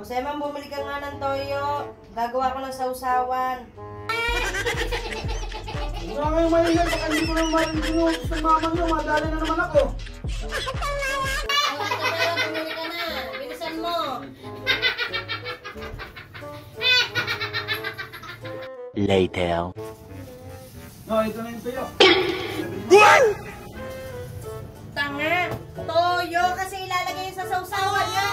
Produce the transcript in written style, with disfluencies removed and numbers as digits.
Jose, man, bumili ka nga ng toyo. Gagawa ko ng sausawan. Wala kayong mahingan, baka hindi ko naman marinig sa mama nyo, madali na naman ako. Bumili ka na. Bilisan mo. Later. Ito na yung tuyo. Tanga. Toyo kasi ilalagay yun sa sausawan nga.